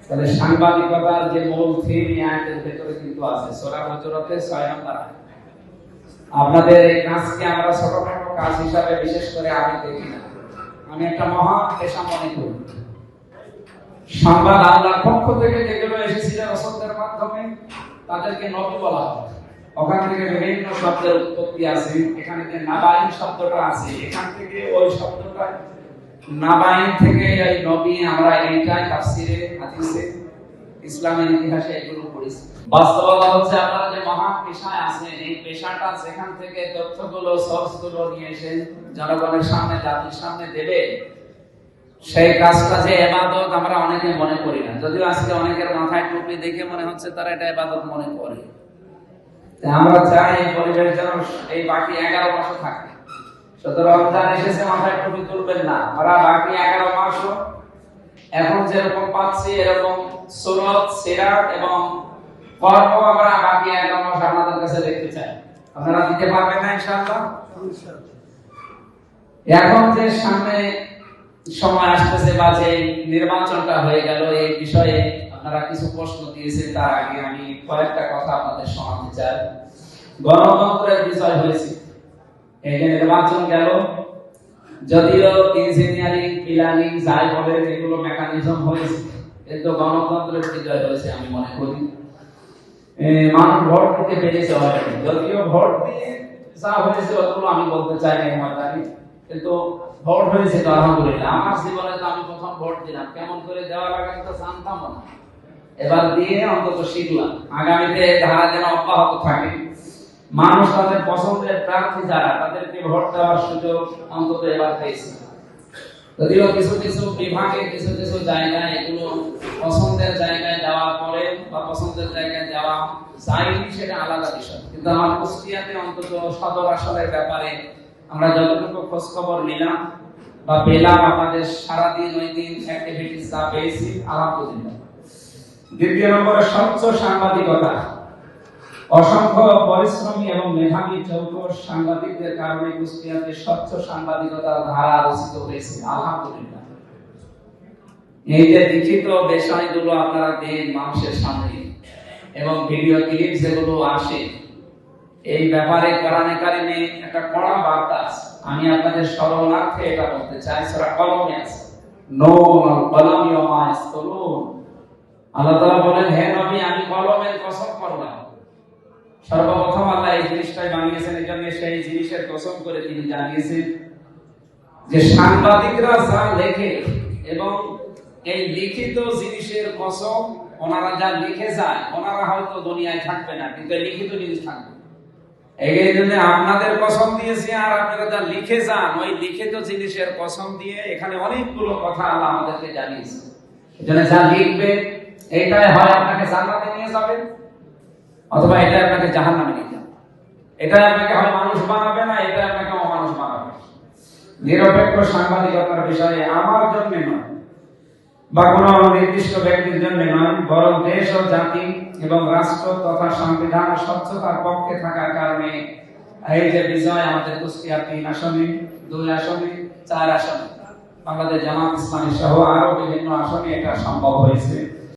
তাহলে সাংবাদিকতার যে মূল থিম আয়াতের ভেতরে কিন্তু আছে সূরা হুজুরাতে 6 নম্বর আয়াত। আপনাদের এই কাজকে আমরা ছোটখাটো কাজ হিসাবে বিশেষ করে আমি দেখি না, আমি একটা মহা পেশা মনে করি। সংবাদ আল্লাহর পক্ষ থেকে যেগুলো এসেছিল রাসূলদের মাধ্যমে তাদেরকে নবী বলা হয়। ওখান থেকে বিভিন্ন শব্দের উৎপত্তি আছে। এখানে যে নাবাইন শব্দটা আছে, এখান থেকে ওই শব্দটা নাবাইন থেকে এই নবী, আমরা এইটাই তাফসিরে হাদিসে ইসলামের ইতিহাসে এগুলো পড়েছি। বাস্তবতা হচ্ছে আপনারা যে মহা পেশায় আছেন, এই পেশাটা যেখান থেকে তথ্যগুলো সোর্সগুলো নিয়ে এসে জনগণের সামনে, জাতির সামনে দেবে, সেই কাজটা যে ইবাদত আমরা অনেকে মনে করি না। যদিও আজকে অনেকের মাথায় টুপি দেখে মনে হচ্ছে তারা এটা ইবাদত মনে করে। আমরা চাই এই পরিবেশ যেন এই বাকি 11 মাসও থাকে। শুধু রমজান এসেছে মাথায় টুপি তুলবেন না, আমরা বাকি 11 মাসও এখন যেরকম পাচ্ছি এরকম সুন্নত, সিরাত এবং কর্ম আমরা বাকি 11 মাস আপনাদের কাছে দেখতে চাই। আপনারা দিতে পারবেন না ইনশাআল্লাহ? এখন যে সামনে সময় আসতেছে বা যে নির্বাচনটা হয়ে গেল, এই বিষয়ে আপনারা কিছু প্রশ্ন দিয়েছেন। তার আগে আমি কয়েকটা কথা আপনাদের শোনাতে চাই। গণতন্ত্রের বিষয় হয়েছে, এই যে নির্বাচন গেল, যদিও ইঞ্জিনিয়ারিং, প্ল্যানিং যাই বলে এগুলো মেকানিজম হয়েছে, কিন্তু গণতন্ত্রের বিজয় হয়েছে আমি মনে করি। মানুষ ভোট দিতে পেরেছে অলরেডি, যদিও ভোট দিয়ে যা হয়েছে ওগুলো আমি বলতে চাই না মহাদানি, কিন্তু ভোট হয়েছে তো আলহামদুলিল্লাহ। আমার জীবনে তো আমি প্রথম ভোট দিলাম, কেমন করে দেওয়া লাগে তো জানতাম না, এবার দিয়ে অন্তত শিখলাম। আগামীতে ধারা যেন অব্যাহত থাকে, মানুষ তাদের পছন্দের প্রার্থী যারা, তাদেরকে ভোট দেওয়ার সুযোগ অন্তত এবার পেয়েছে। যদিও কিছু কিছু বিভাগে, কিছু কিছু জায়গায় এগুলো পছন্দের জায়গায় দেওয়ার পরে বা পছন্দের জায়গায় দেওয়া যায়নি, সেটা আলাদা বিষয়। কিন্তু আমার কুষ্টিয়াতে অন্তত সদর আসনের ব্যাপারে আমরা যতটুকু খোঁজ খবর নিলাম বা পেলাম, আমাদের সারাদিন ওই দিন অ্যাক্টিভিটিস যা পেয়েছি আলহামদুলিল্লাহ। দ্বিতীয় নম্বরে স্বচ্ছ সাংবাদিকতা। অসংখ্য পরিশ্রমী এবং মেধাবী চৌকস সাংবাদিকদের কারণে কুষ্টিয়াতে স্বচ্ছ সাংবাদিকতার ধারা রচিত হয়েছে আলহামদুলিল্লাহ। এই যে লিখিত বিষয়গুলো আপনারা দেন মানুষের সামনে এবং ভিডিও ক্লিপ যেগুলো আসে, এই ব্যাপারে কোরআনে কারিমে একটা কড়া বার্তা আছে। আমি আপনাদের স্মরণার্থে এটা বলতে চাই, সূরা কলমে আছে, নুন কলমি ওয়া মা ইয়াসতুরুন। আল্লাহ তাআলা বলেন, হে নবী, আমি কলমের কসম করলাম। সর্বপ্রথম আল্লাহ এই জিনিসটাই বানিয়েছেন, এই জন্য সেই জিনিসের কসম করে তিনি জানিয়েছেন যে সাংবাদিকরা যা লেখে এবং এই লিখিত জিনিসের কসম, ওনারা যা লিখে যায়, ওনারা হয়তো দুনিয়ায় থাকবে না, কিন্তু লিখিত জিনিস থাকবে। এই জন্য আপনাদের কসম দিয়েছি, আর আপনারা যা লিখে যান ওই লিখিত জিনিসের কসম দিয়ে এখানে অনেকগুলো কথা আল্লাহ আমাদেরকে জানিয়েছে। এজন্য যা লিখবে এটাই হয় আপনাকে জান্নাতে নিয়ে যাবে, অথবা এটা আপনাকে জাহান্নামে নিয়ে যাবে। এটা আপনাকে হয় মানুষ বানাবে না, এটা আপনাকে অমানুষ বানাবে। নিরপেক্ষ সাংবাদিকতার বিষয়ে আমার জন্য নয় বা কোনো নির্দিষ্ট ব্যক্তির জন্য নয়, বরং দেশ ও জাতি এবং রাষ্ট্র তথা সংবিধান ও স্বচ্ছতার পক্ষে থাকার কারণে এই যে বিজয় আমাদের কুষ্টিয়া 3 আসনে, 2 আসনে, 4 আসনে, বাংলাদেশ জামাত ইসলামী সহ আরো বিভিন্ন আসনে এটা সম্ভব হয়েছে।